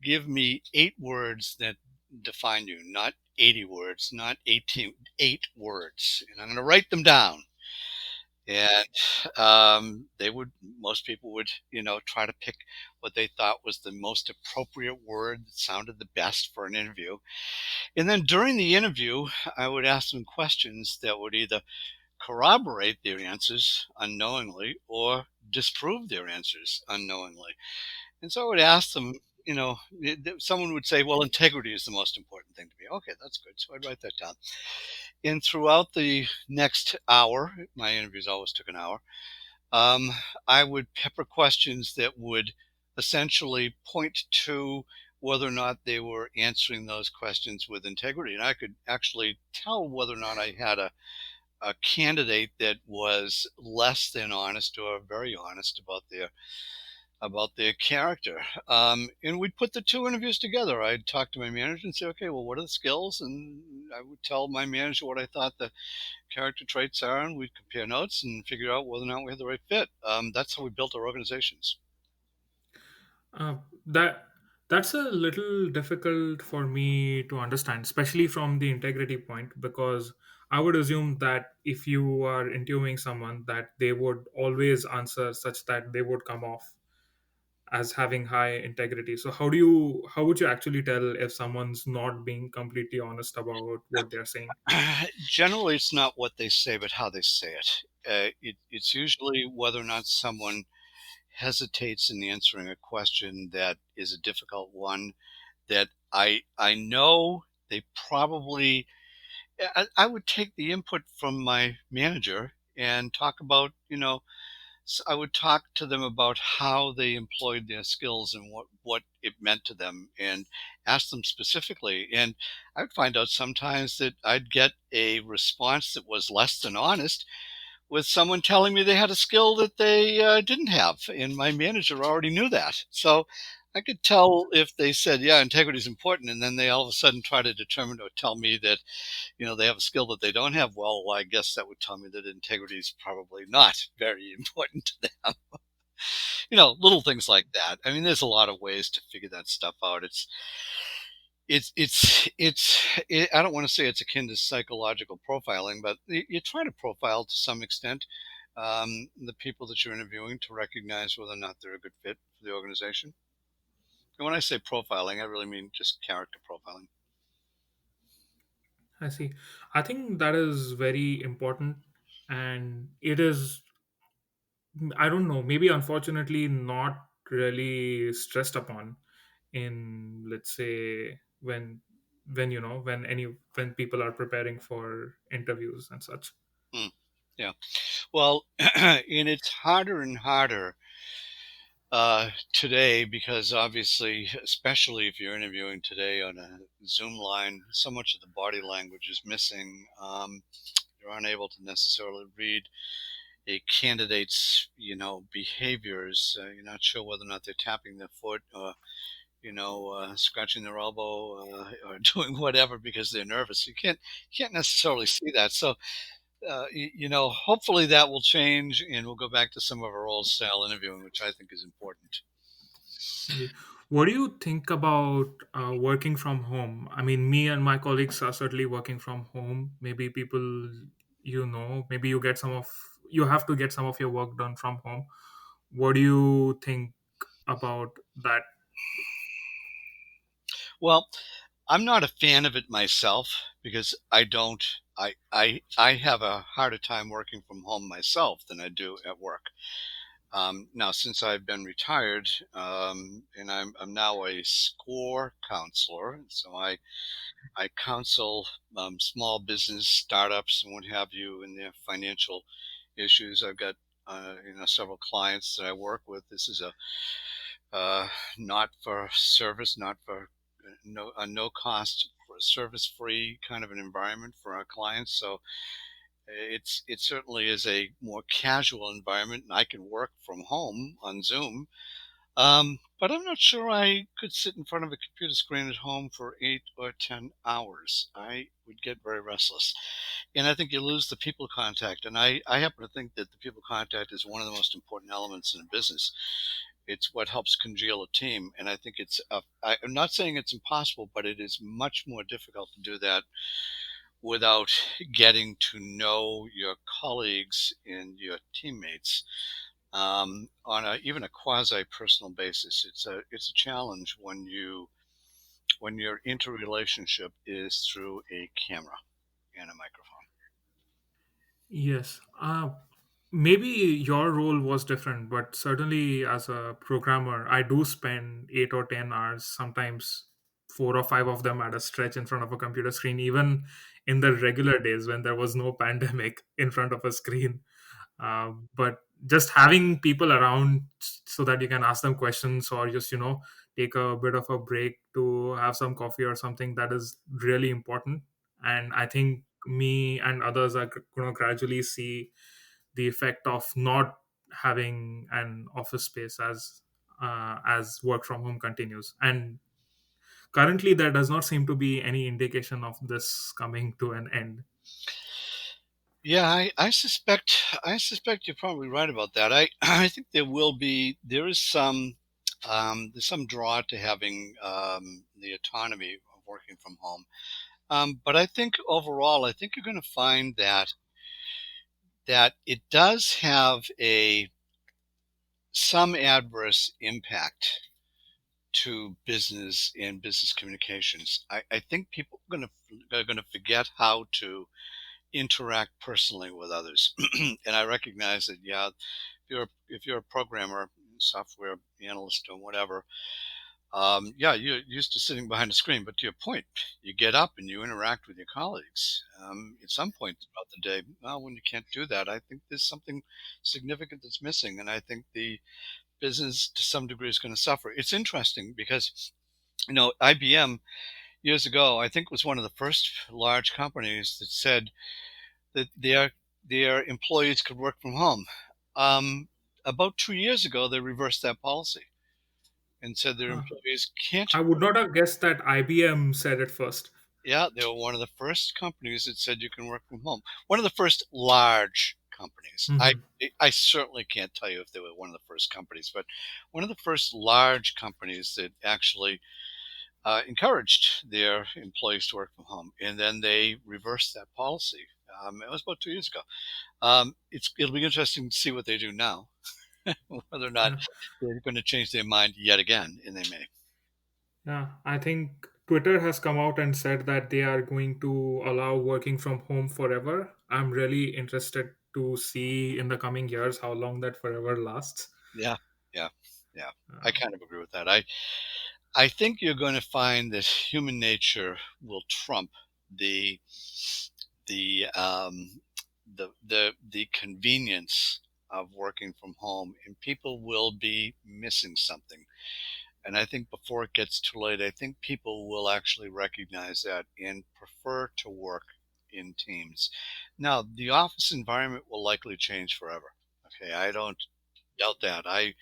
give me 8 words that define you, not 80 words, not 18, 8 words. And I'm going to write them down. And most people would, try to pick what they thought was the most appropriate word that sounded the best for an interview. And then during the interview, I would ask them questions that would either corroborate their answers unknowingly or disprove their answers unknowingly. And so I would ask them, someone would say, well, integrity is the most important thing to me. Okay, that's good. So I'd write that down. And throughout the next hour, my interviews always took an hour, um, I would pepper questions that would essentially point to whether or not they were answering those questions with integrity. And I could actually tell whether or not I had a candidate that was less than honest or very honest about about their character. And we'd put the two interviews together. I'd talk to my manager and say, okay, well, what are the skills? And I would tell my manager what I thought the character traits are, and we'd compare notes and figure out whether or not we had the right fit. That's how we built our organizations. Uh, that that's a little difficult for me to understand, especially from the integrity point, because I would assume that if you are interviewing someone, that they would always answer such that they would come off as having high integrity. So how would you actually tell if someone's not being completely honest about what they're saying? Generally, it's not what they say, but how they say it. It's usually whether or not someone hesitates in answering a question that is a difficult one that I know they probably I would take the input from my manager and talk about, I would talk to them about how they employed their skills and what it meant to them and ask them specifically. And I would find out sometimes that I'd get a response that was less than honest with someone telling me they had a skill that they didn't have. And my manager already knew that. So I could tell if they said, yeah, integrity is important. And then they all of a sudden try to determine or tell me that they have a skill that they don't have. Well, I guess that would tell me that integrity is probably not very important to them. Little things like that. I mean, there's a lot of ways to figure that stuff out. I don't want to say it's akin to psychological profiling, but you try to profile to some extent the people that you're interviewing to recognize whether or not they're a good fit for the organization. And when I say profiling, I really mean just character profiling. I see. I think that is very important, and it is, I don't know, maybe unfortunately not really stressed upon in, let's say, when people are preparing for interviews and such. Hmm. Yeah. Well, and it's harder and harder today because obviously, especially if you're interviewing today on a Zoom line, so much of the body language is missing. You're unable to necessarily read a candidate's, behaviors. You're not sure whether or not they're tapping their foot or, scratching their elbow or doing whatever because they're nervous. You can't necessarily see that. So hopefully that will change and we'll go back to some of our old style interviewing, which I think is important. Okay. What do you think about working from home? I mean, me and my colleagues are certainly working from home. Maybe people, maybe you have to get some of your work done from home. What do you think about that? Well, I'm not a fan of it myself because I don't. I have a harder time working from home myself than I do at work. Now, since I've been retired, and I'm now a SCORE counselor, so I counsel small business startups and what have you in their financial issues. I've got several clients that I work with. This is uh, not for service, not for no cost, for a service free kind of an environment for our clients. So it certainly is a more casual environment, and I can work from home on Zoom. But I'm not sure I could sit in front of a computer screen at home for 8 or 10 hours. I would get very restless. And I think you lose the people contact. And I happen to think that the people contact is one of the most important elements in a business. It's what helps congeal a team. And I think I'm not saying it's impossible, but it is much more difficult to do that without getting to know your colleagues and your teammates on even a quasi personal basis. It's a challenge when your interrelationship is through a camera and a microphone. Yes. Maybe your role was different, but certainly as a programmer, I do spend 8 or 10 hours, sometimes 4 or 5 of them at a stretch in front of a computer screen, even in the regular days when there was no pandemic in front of a screen. But just having people around so that you can ask them questions or just, take a bit of a break to have some coffee or something, that is really important. And I think me and others are going to gradually see the effect of not having an office space as as work from home continues. And currently, there does not seem to be any indication of this coming to an end. Yeah, I suspect you're probably right about that. I think there is there's some draw to having the autonomy of working from home. But I think overall, I think you're going to find that it does have a some adverse impact to business and business communications. I think people are going to forget how to interact personally with others. And I recognize that, yeah, if you're a programmer, software analyst, or whatever, yeah, you're used to sitting behind a screen. But to your point, you get up and you interact with your colleagues. At some point throughout the day, well, when you can't do that, I think there's something significant that's missing, and I think the business to some degree is going to suffer. It's interesting because IBM years ago, I think, was one of the first large companies that said that their employees could work from home. Um, about 2 years ago, they reversed that policy and said their Huh. employees can't I would work. not have guessed that IBM said it first. Yeah, they were one of the first companies that said you can work from home. One of the first large companies. Hmm. I certainly can't tell you if they were one of the first companies, but one of the first large companies that actually encouraged their employees to work from home, and then they reversed that policy. It was about 2 years ago. It'll be interesting to see what they do now, whether or not Yeah. they're going to change their mind yet again, and they may. Yeah, I think Twitter has come out and said that they are going to allow working from home forever. I'm really interested to see in the coming years how long that forever lasts. Yeah, yeah, yeah. I Uh, kind of agree with that. I think you're going to find that human nature will trump the the um, the convenience of working from home, and people will be missing something. And I think before it gets too late, I think people will actually recognize that and prefer to work in teams. Now, the office environment will likely change forever. Okay, I don't doubt that. I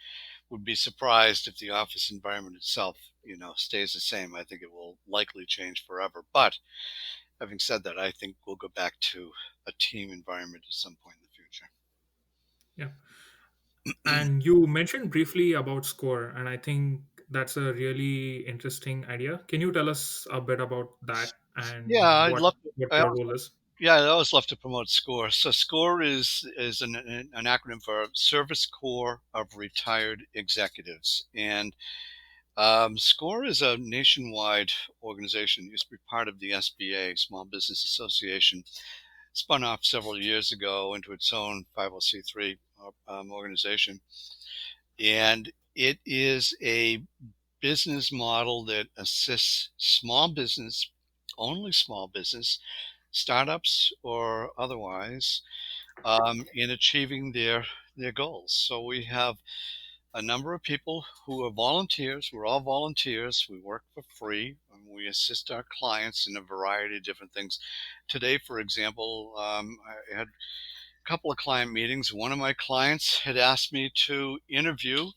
would be surprised if the office environment itself, stays the same. I think it will likely change forever. But having said that, I think we'll go back to a team environment at some point in the future. yeah. And you mentioned briefly about Score, and I think that's a really interesting idea. Can you tell us a bit about that and Yeah, I'd what love to. what your role is? Yeah, I always love to promote SCORE. So SCORE is an acronym for Service Corps of Retired Executives, and SCORE is a nationwide organization. It used to be part of the SBA, Small Business Association. Spun off several years ago into its own 501c3 organization, and it is a business model that assists small business, only small business, startups or otherwise, in achieving their goals. So we have a number of people who are volunteers. We're all volunteers. We work for free, and we assist our clients in a variety of different things. Today, for example, I had a couple of client meetings. One of my clients had asked me to interview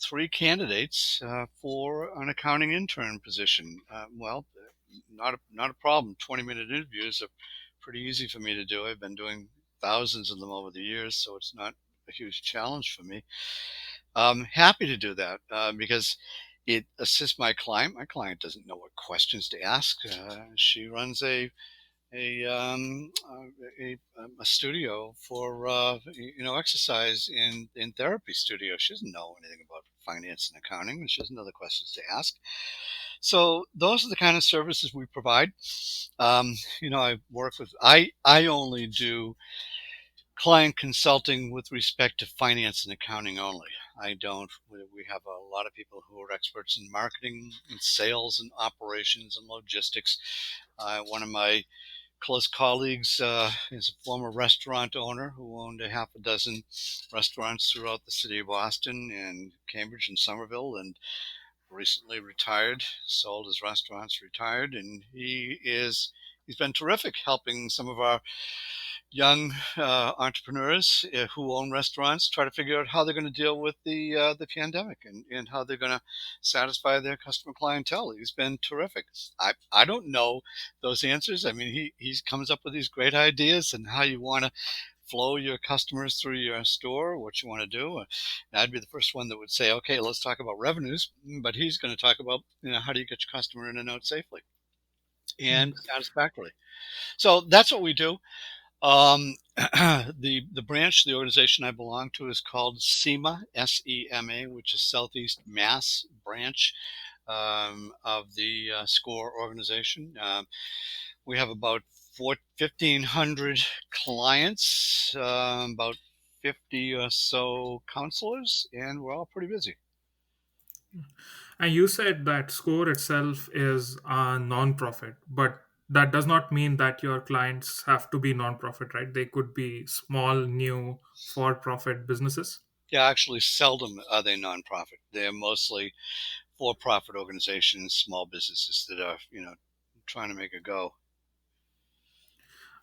three candidates for an accounting intern position. Well, not a problem. 20-minute interviews are pretty easy for me to do. I've been doing thousands of them over the years, so it's not a huge challenge for me. I'm happy to do that because it assists my client. My client doesn't know what questions to ask. She runs a studio for exercise in therapy studio. She doesn't know anything about finance and accounting, and she doesn't know the questions to ask. So those are the kind of services we provide. I only do client consulting with respect to finance and accounting only. I don't. We have a lot of people who are experts in marketing and sales and operations and logistics. One of my close colleagues is a former restaurant owner who owned a half a dozen restaurants throughout the city of Boston and Cambridge and Somerville, and recently retired, sold his restaurants, retired, and he's been terrific helping some of our young entrepreneurs who own restaurants try to figure out how they're going to deal with the pandemic, and how they're going to satisfy their customer clientele. He's been terrific. I don't know those answers. I mean, he comes up with these great ideas and how you want to flow your customers through your store, what you want to do. I'd be the first one that would say, okay, let's talk about revenues, but he's going to talk about, how do you get your customer in and out safely and satisfactorily. So that's what we do. The branch, the organization I belong to, is called SEMA, SEMA, which is Southeast Mass branch of the SCORE organization. We have about 1,500 clients, about 50 or so counselors, and we're all pretty busy. And you said that Score itself is a non-profit, but that does not mean that your clients have to be non-profit, right? They could be small, new, for-profit businesses. Yeah, actually, seldom are they nonprofit. They're mostly for-profit organizations, small businesses that are, trying to make a go.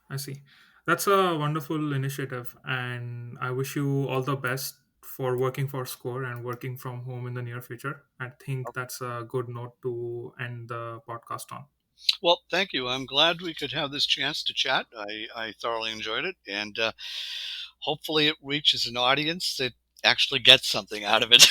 I see. That's a wonderful initiative, and I wish you all the best for working for Score and working from home in the near future. I think that's a good note to end the podcast on. Well, thank you. I'm glad we could have this chance to chat. I thoroughly enjoyed it, and hopefully it reaches an audience that actually gets something out of it.